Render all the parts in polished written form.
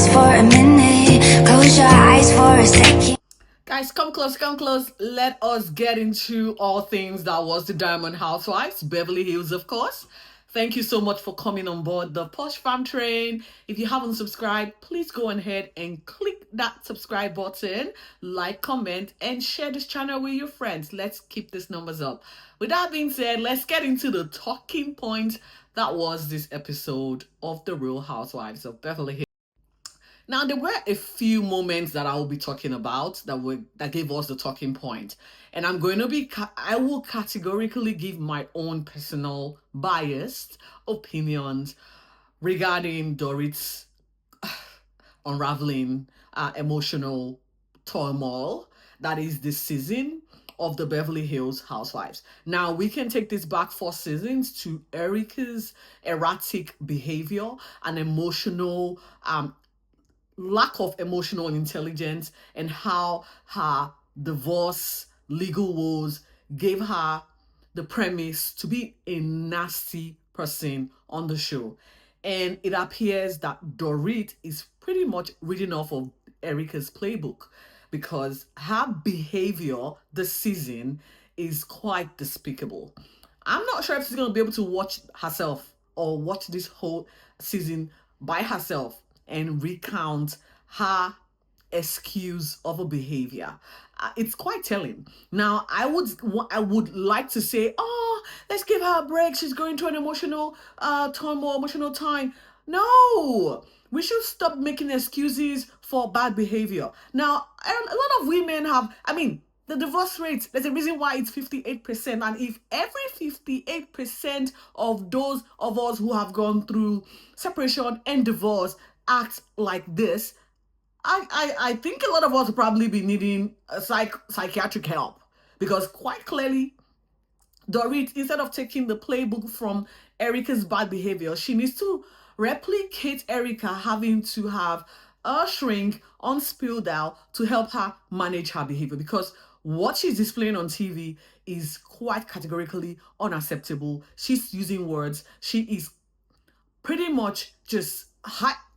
just for a minute. Close your eyes for a second. Guys, come close, come close. Let us get into all things that was the Diamond Housewives, Beverly Hills, of course. Thank you so much for coming on board the Posh Fam train. If you haven't subscribed, please go ahead and click that subscribe button, like, comment, and share this channel with your friends. Let's keep these numbers up. With that being said, let's get into the talking point that was this episode of the Real Housewives of Beverly Hills. Now, there were a few moments that I will be talking about that gave us the talking point. And I will categorically give my own personal biased opinions regarding Dorit's unraveling emotional turmoil that is this season of the Beverly Hills Housewives. Now, we can take this back 4 seasons to Erica's erratic behavior and emotional lack of emotional intelligence, and how her divorce legal woes gave her the premise to be a nasty person on the show. And it appears that Dorit is pretty much reading off of Erica's playbook, because her behavior this season is quite despicable. I'm not sure if she's going to be able to watch herself or watch this whole season by herself and recount her excuse of a behavior. It's quite telling. Now, I would like to say, oh, let's give her a break. She's going through an emotional turmoil, emotional time. No, we should stop making excuses for bad behavior. Now, a lot of women the divorce rate, there's a reason why it's 58%. And if every 58% of those of us who have gone through separation and divorce act like this, I think a lot of us will probably be needing psychiatric help, because quite clearly, Dorit, instead of taking the playbook from Erica's bad behavior, she needs to replicate Erica having to have a shrink on speed dial to help her manage her behavior, because what she's displaying on TV is quite categorically unacceptable. She's using words. She is pretty much just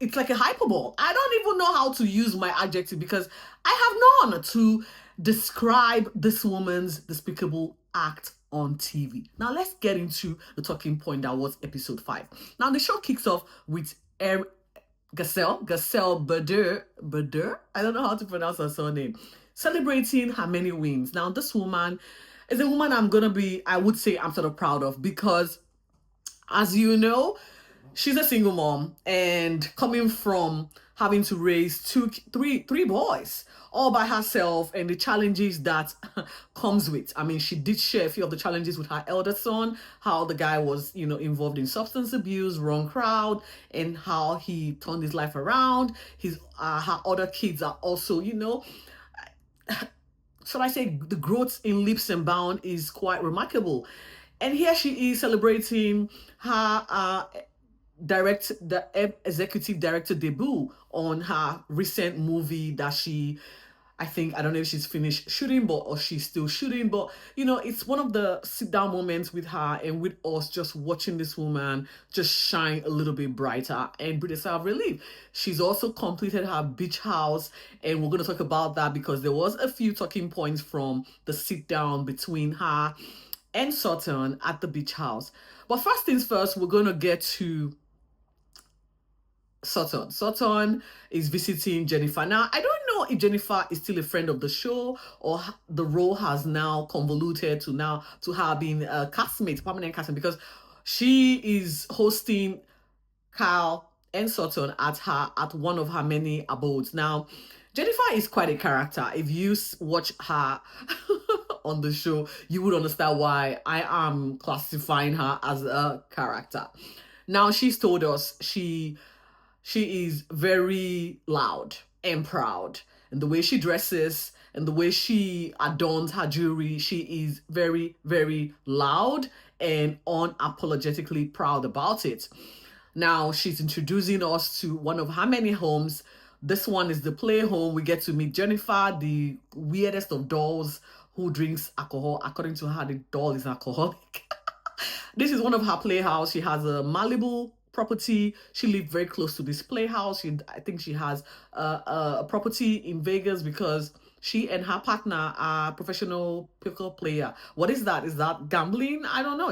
it's like a hyperbole. I don't even know how to use my adjective, because I have none to describe this woman's despicable act on TV. Now, let's get into the talking point that was episode 5. Now, the show kicks off with Garcelle Bader, I don't know how to pronounce her surname, celebrating her many wins. Now, this woman is a woman I would say I'm sort of proud of, because, as you know, she's a single mom, and coming from having to raise three boys all by herself, and the challenges that comes with. She did share a few of the challenges with her elder son, how the guy was, involved in substance abuse, wrong crowd, and how he turned his life around. Her other kids are also, should I say, the growth in leaps and bounds is quite remarkable. And here she is celebrating her executive director debut on her recent movie that I don't know if she's finished shooting, or she's still shooting, but it's one of the sit down moments with her and with us, just watching this woman just shine a little bit brighter and breathe a sigh of relief. She's also completed her beach house, and we're going to talk about that, because there was a few talking points from the sit down between her and Sutton at the beach house. But first things first, we're going to get to Sutton. Sutton is visiting Jennifer. Now, I don't know if Jennifer is still a friend of the show, or the role has now convoluted to her being a castmate, permanent castmate, because she is hosting Kyle and Sutton at one of her many abodes. Now, Jennifer is quite a character. If you watch her on the show, you would understand why I am classifying her as a character. Now, she's told us she is very loud and proud, and the way she dresses and the way she adorns her jewelry, she is very, very loud and unapologetically proud about it. Now, she's introducing us to one of her many homes. This one is the play home. We get to meet Jennifer, the weirdest of dolls who drinks alcohol. According to her, the doll is alcoholic. This is one of her playhouse. She has a Malibu property. She lived very close to this playhouse. I think she has a property in Vegas because she and her partner are professional poker player. What is that? Is that gambling? I don't know.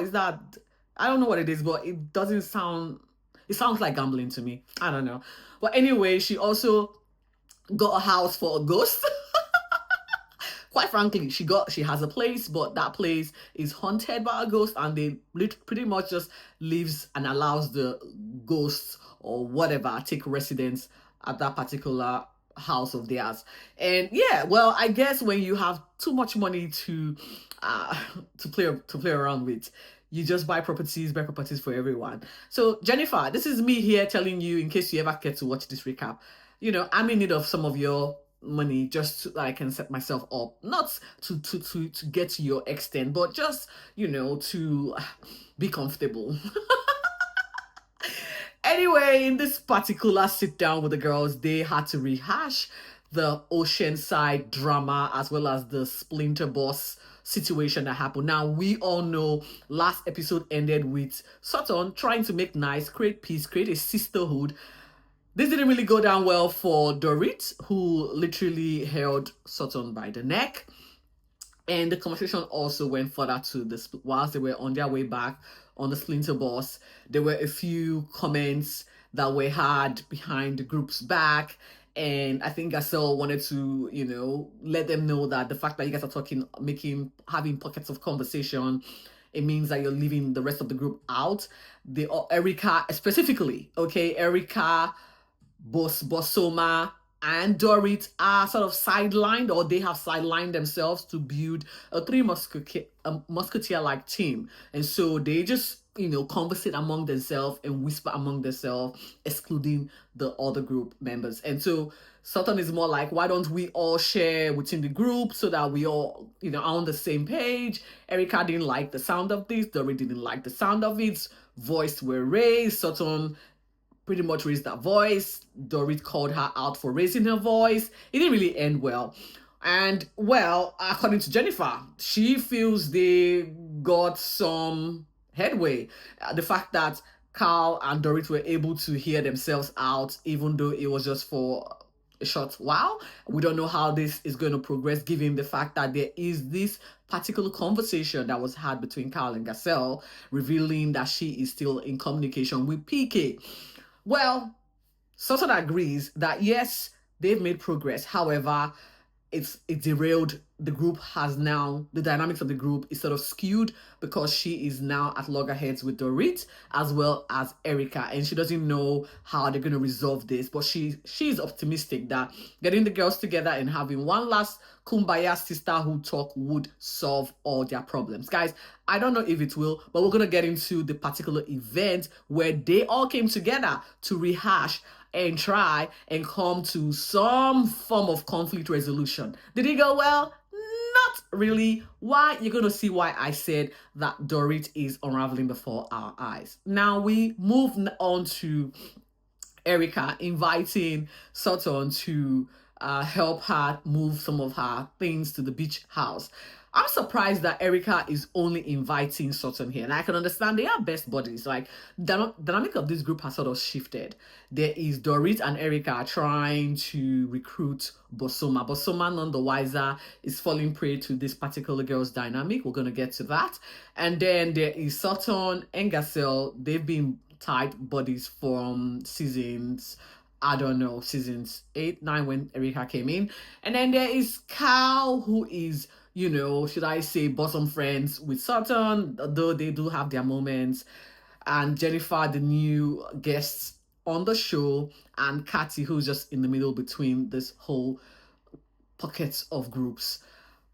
I don't know what it is, but it doesn't sound, it sounds like gambling to me. I don't know. But anyway, she also got a house for a ghost. Quite frankly, she has a place, but that place is haunted by a ghost, and they pretty much just lives and allows the ghosts or whatever take residence at that particular house of theirs. And yeah, well, I guess when you have too much money to play around with, you just buy properties for everyone. So Jennifer, this is me here telling you, in case you ever get to watch this recap, you know, I'm in need of some of your money just so I can set myself up, not to get to your extent, but just, you know, to be comfortable. Anyway, in this particular sit down with the girls, they had to rehash the Oceanside drama as well as the Splinter Boss situation that happened. Now, we all know last episode ended with Sutton trying to make nice, create peace, create a sisterhood. This didn't really go down well for Dorit, who literally held Sutton by the neck. And the conversation also went further to this whilst they were on their way back on the Splinter Boss. There were a few comments that were had behind the group's back. And I think Garcelle wanted to, you know, let them know that the fact that you guys are talking, having pockets of conversation, it means that you're leaving the rest of the group out. Erica specifically, okay, Erica, Bosoma, and Dorit are sort of sidelined, or they have sidelined themselves to build a three musketeer-like team. And so they just, you know, conversate among themselves and whisper among themselves, excluding the other group members. And so Sutton is more like, why don't we all share within the group so that we all, you know, are on the same page. Erica didn't like the sound of this. Dorit didn't like the sound of it. Voices were raised. Sutton pretty much raised that voice. Dorit called her out for raising her voice. It didn't really end well. And well, according to Jennifer, she feels they got some headway. The fact that Carl and Dorit were able to hear themselves out, even though it was just for a short while. We don't know how this is going to progress, given the fact that there is this particular conversation that was had between Carl and Garcelle, revealing that she is still in communication with PK. Well, Sutton agrees that yes, they've made progress. However, it derailed. The group has now, the dynamics of the group is sort of skewed because she is now at loggerheads with Dorit as well as Erica, and she doesn't know how they're going to resolve this. But she's optimistic that getting the girls together and having one last kumbaya sisterhood talk would solve all their problems. Guys, I don't know if it will, but we're going to get into the particular event where they all came together to rehash and try and come to some form of conflict resolution. Did it go well? Not really. Why? You're going to see why I said that Dorit is unraveling before our eyes. Now we move on to Erica inviting Sutton to help her move some of her things to the beach house. I'm surprised that Erica is only inviting Sutton here. And I can understand they are best buddies. Like, the dynamic of this group has sort of shifted. There is Dorit and Erica trying to recruit Bosoma. Bosoma, none the wiser, is falling prey to this particular girl's dynamic. We're going to get to that. And then there is Sutton and Garcelle. They've been tight buddies from seasons 8, 9 when Erica came in. And then there is Cal, who is, you know, should I say bosom friends with Sutton, though they do have their moments. And Jennifer, the new guests on the show, and Kathy, who's just in the middle between this whole pockets of groups.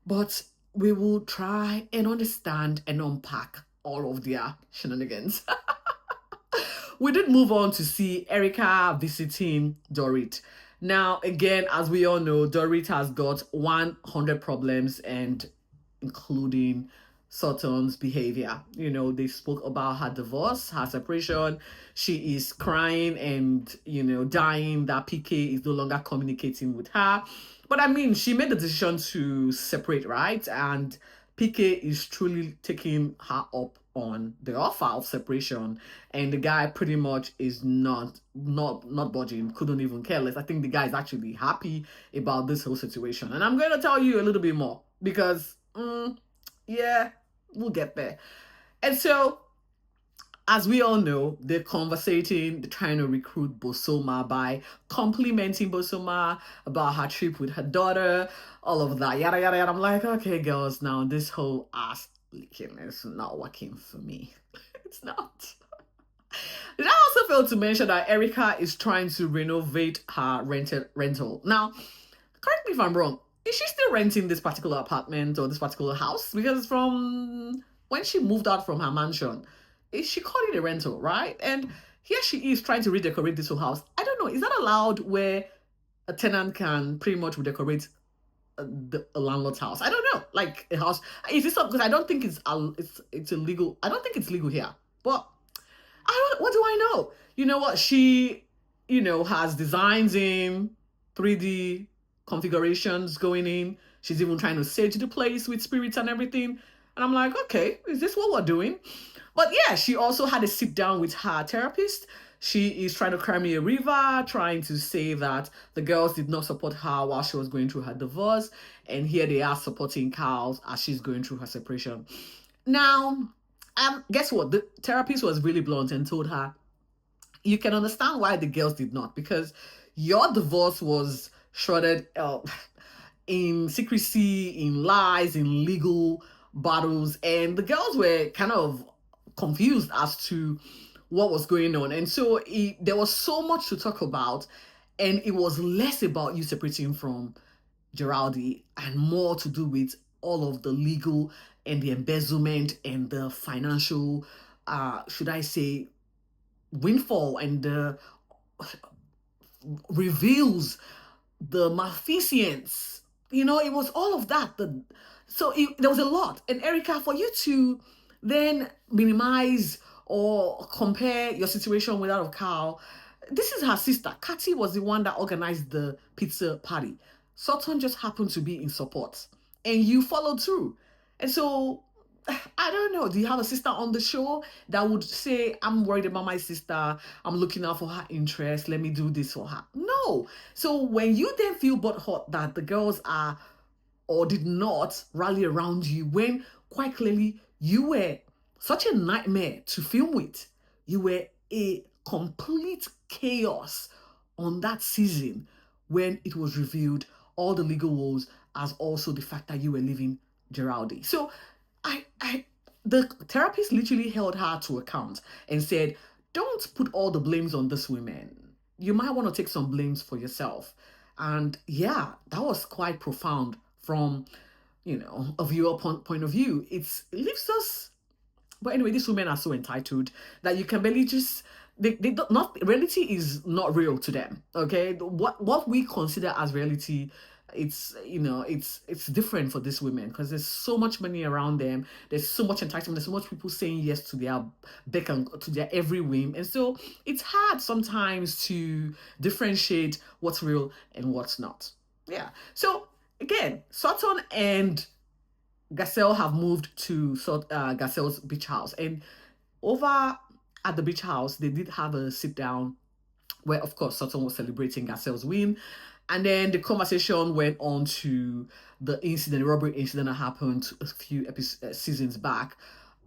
But we will try and understand and unpack all of their shenanigans. We did move on to see Erica visiting Dorit. Now, again, as we all know, Dorit has got 100 problems, and including Sutton's behavior. You know, they spoke about her divorce, her separation. She is crying and, you know, dying that PK is no longer communicating with her. But I mean, she made the decision to separate, right? And PK is truly taking her up on the offer of separation, and the guy pretty much is not budging, couldn't even care less. I think the guy is actually happy about this whole situation, and I'm going to tell you a little bit more because yeah, we'll get there. And so, as we all know, they're conversating, they're trying to recruit Bosoma by complimenting Bosoma about her trip with her daughter, all of that, yada yada yada. I'm like, okay, girls, now this whole ass licking is not working for me. It's not. Did I also fail to mention that Erica is trying to renovate her rental? Now, correct me if I'm wrong. Is she still renting this particular apartment or this particular house? Because from when she moved out from her mansion, she called it a rental, right? And here she is trying to redecorate this whole house. I don't know. Is that allowed where a tenant can pretty much redecorate a landlord's house? I don't know. Like a house. Is this something? Because I don't think it's illegal. I don't think it's legal here. But what do I know? You know what? She, has designs in 3D configurations going in. She's even trying to sage the place with spirits and everything. And I'm like, okay, is this what we're doing? But yeah, she also had a sit down with her therapist. She is trying to cry me a river, trying to say that the girls did not support her while she was going through her divorce. And here they are supporting Carl as she's going through her separation. Now, guess what? The therapist was really blunt and told her, you can understand why the girls did not, because your divorce was shrouded in secrecy, in lies, in legal battles, and the girls were kind of confused as to what was going on. And so there was so much to talk about, and it was less about you separating from Geraldine and more to do with all of the legal and the embezzlement and the financial, should I say, windfall and the reveals, the malfeasance. It was all of that. So there was a lot. And Erica, for you to then minimize or compare your situation with that of Carl, this is her sister. Kathy was the one that organized the pizza party. Sutton just happened to be in support. And you followed through. And so, I don't know. Do you have a sister on the show that would say, I'm worried about my sister, I'm looking out for her interest, let me do this for her? No. So when you then feel butthurt that the girls are or did not rally around you, when quite clearly you were such a nightmare to film with, you were a complete chaos on that season when it was revealed all the legal woes, as also the fact that you were leaving Geraldine. So the therapist literally held her to account and said, don't put all the blames on this woman. You might want to take some blames for yourself. And yeah, that was quite profound from, a viewer point of view. It leaves us. But anyway, these women are so entitled that you can barely just, they don't, not, reality is not real to them. Okay. What we consider as reality, it's different for these women because there's so much money around them, there's so much entitlement, there's so much people saying yes to their beck and to their every whim, and so it's hard sometimes to differentiate what's real and what's not. Yeah. So again, Sutton and Garcelle have moved to Garcelle's beach house, and over at the beach house they did have a sit down where of course Sutton was celebrating Garcelle's win. And then the conversation went on to the robbery incident that happened a few seasons back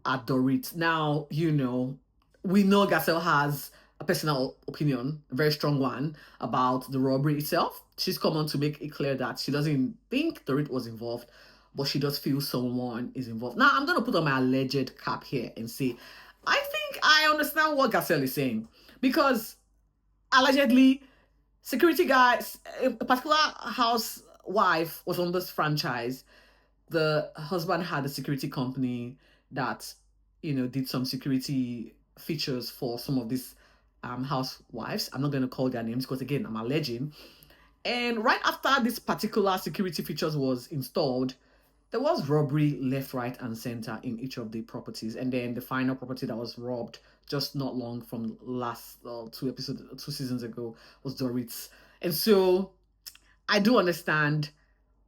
at Dorit. Now, we know Garcelle has a personal opinion, a very strong one, about the robbery itself. She's come on to make it clear that she doesn't think Dorit was involved, but she does feel someone is involved. Now, I'm going to put on my alleged cap here and say, I think I understand what Garcelle is saying. Because allegedly, security guys, a particular housewife was on this franchise. The husband had a security company that, did some security features for some of these housewives. I'm not going to call their names because, again, I'm alleging. And right after this particular security features was installed, there was robbery left, right, and center in each of the properties. And then the final property that was robbed just not long from last 2 seasons ago was Dorit's. And so I do understand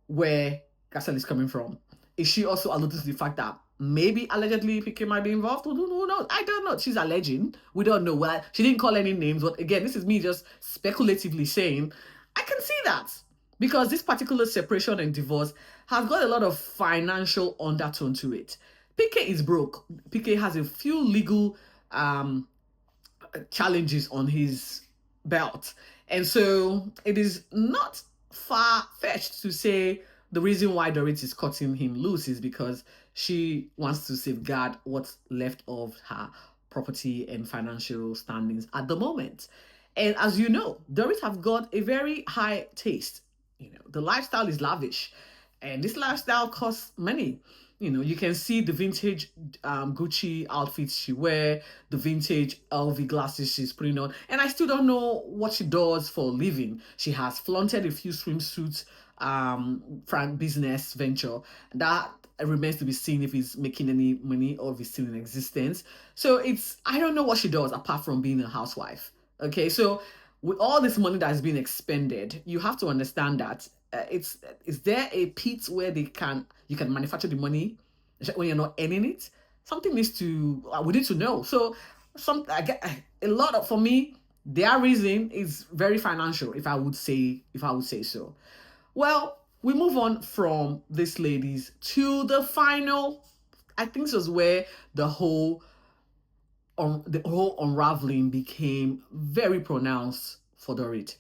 where Garcelle is coming from. Is she also alluded to the fact that maybe allegedly PK might be involved. Who knows? I don't know. She's alleging. We don't know. Well, she didn't call any names, but again, this is me just speculatively saying I can see that, because this particular separation and divorce has got a lot of financial undertone to it. PK is broke. PK has a few legal challenges on his belt. And so it is not far-fetched to say the reason why Dorit is cutting him loose is because she wants to safeguard what's left of her property and financial standings at the moment. And as you know, Dorit have got a very high taste. You know, the lifestyle is lavish, and this lifestyle costs money. You know, you can see the vintage Gucci outfits she wear, the vintage LV glasses she's putting on, and I still don't know what she does for a living. She has flaunted a few swimsuits frank business venture that remains to be seen if he's making any money or if he's still in existence. So I don't know what she does apart from being a housewife. Okay, so with all this money that's been expended, you have to understand that is there a pit where you can manufacture the money when you're not earning it? Something needs to we need to know. So a lot of, for me, their reason is very financial, if I would say so. Well, we move on from these ladies to the final. I think this was where the whole unraveling became very pronounced for Dorit.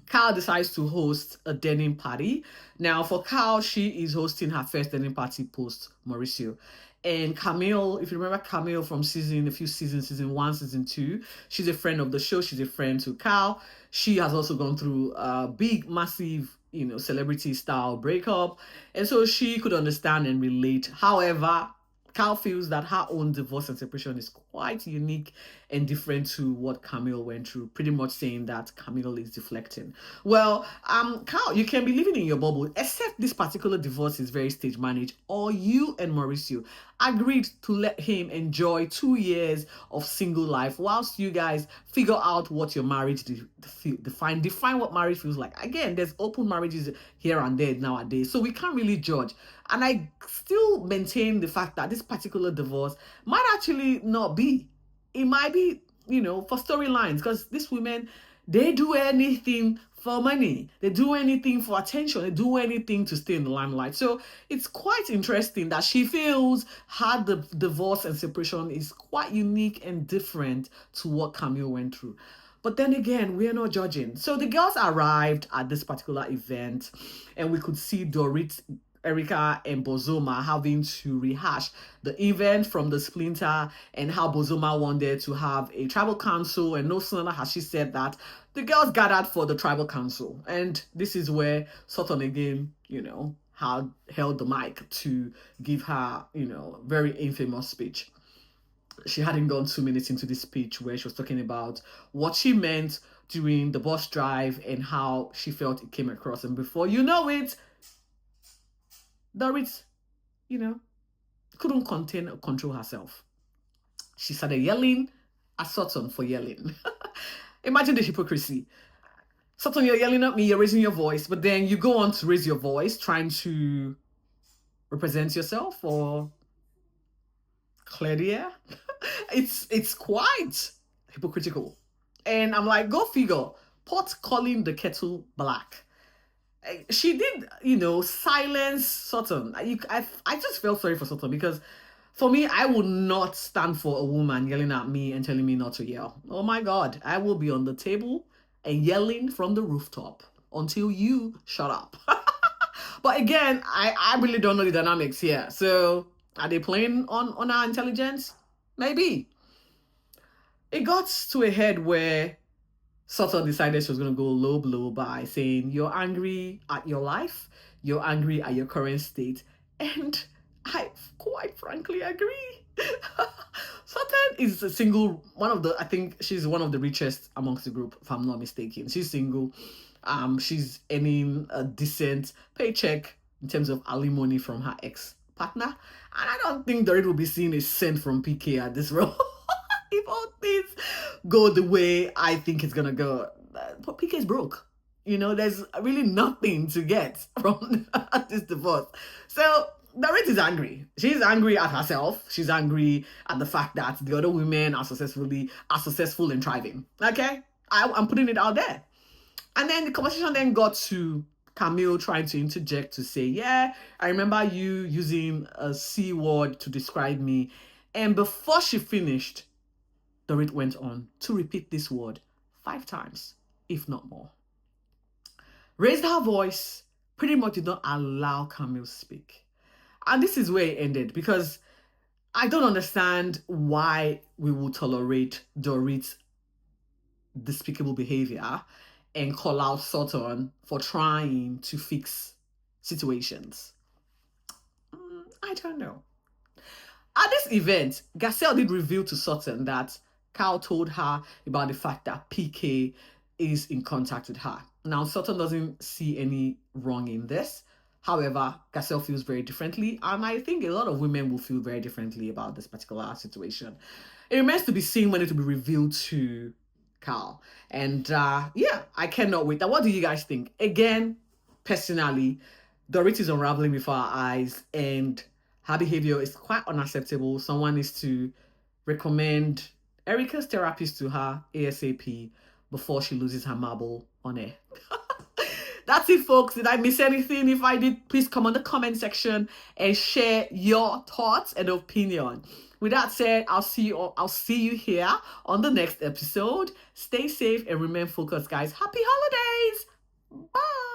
Kyle decides to host a denim party. Now, for Kyle, she is hosting her first denim party post Mauricio. And Camille, if you remember Camille from season 1, season 2, she's a friend of the show. She's a friend to Kyle. She has also gone through a big, massive, celebrity style breakup. And so she could understand and relate. However, Kyle feels that her own divorce and separation is quite unique and different to what Camille went through, pretty much saying that Camille is deflecting. Well, Kyle, you can be living in your bubble, except this particular divorce is very stage managed, or you and Mauricio agreed to let him enjoy 2 years of single life whilst you guys figure out what your marriage define what marriage feels like. Again, there's open marriages here and there nowadays, so we can't really judge. And I still maintain the fact that this particular divorce might actually not be. It might be, for storylines, because these women, they do anything for money. They do anything for attention. They do anything to stay in the limelight. So it's quite interesting that she feels her the divorce and separation is quite unique and different to what Camille went through. But then again, we're not judging. So the girls arrived at this particular event, and we could see Dorit, Erica, and Bozoma having to rehash the event from the splinter and how Bozoma wanted to have a tribal council, and no sooner has she said that, the girls gathered for the tribal council. And this is where Sutton again, had held the mic to give her, very infamous speech. She hadn't gone 2 minutes into this speech where she was talking about what she meant during the bus drive and how she felt it came across. And before you know it, Dorit, couldn't contain or control herself. She started yelling at Sutton for yelling. Imagine the hypocrisy. Sutton, you're yelling at me, you're raising your voice, but then you go on to raise your voice trying to represent yourself or clear the air. It's quite hypocritical. And I'm like, go figure. Pot calling the kettle black. She did, silence Sutton. I just felt sorry for Sutton, because for me, I would not stand for a woman yelling at me and telling me not to yell. Oh my God, I will be on the table and yelling from the rooftop until you shut up. But again, I really don't know the dynamics here. So are they playing on our intelligence? Maybe. It got to a head where Sutton decided she was going to go low blow by saying, you're angry at your life, you're angry at your current state, and I quite frankly agree. Sutton is a single, I think she's one of the richest amongst the group, if I'm not mistaken. She's single. She's earning a decent paycheck in terms of alimony from her ex-partner, and I don't think Dorit will be seeing a cent from PK at this role. If all things go the way I think it's gonna go, but PK's broke. There's really nothing to get from this divorce. So Dorit is angry. She's angry at herself. She's angry at the fact that the other women are successful and thriving. Okay? I'm putting it out there. And then the conversation then got to Camille trying to interject to say, yeah, I remember you using a C word to describe me. And before she finished, Dorit went on to repeat this word 5 times, if not more. Raised her voice, pretty much did not allow Camille to speak. And this is where it ended, because I don't understand why we will tolerate Dorit's despicable behavior and call out Sutton for trying to fix situations. I don't know. At this event, Garcelle did reveal to Sutton that Carl told her about the fact that PK is in contact with her. Now, Sutton doesn't see any wrong in this. However, Garcelle feels very differently, and I think a lot of women will feel very differently about this particular situation. It remains to be seen when it will be revealed to Carl. And yeah, I cannot wait. Now, what do you guys think? Again, personally, Dorit is unraveling before our eyes, and her behavior is quite unacceptable. Someone needs to recommend Erica's therapist to her ASAP before she loses her marble on air. That's it, folks. Did I miss anything? If I did, please come on the comment section and share your thoughts and opinion. With that said, I'll see you here on the next episode. Stay safe and remain focused, guys. Happy holidays. Bye.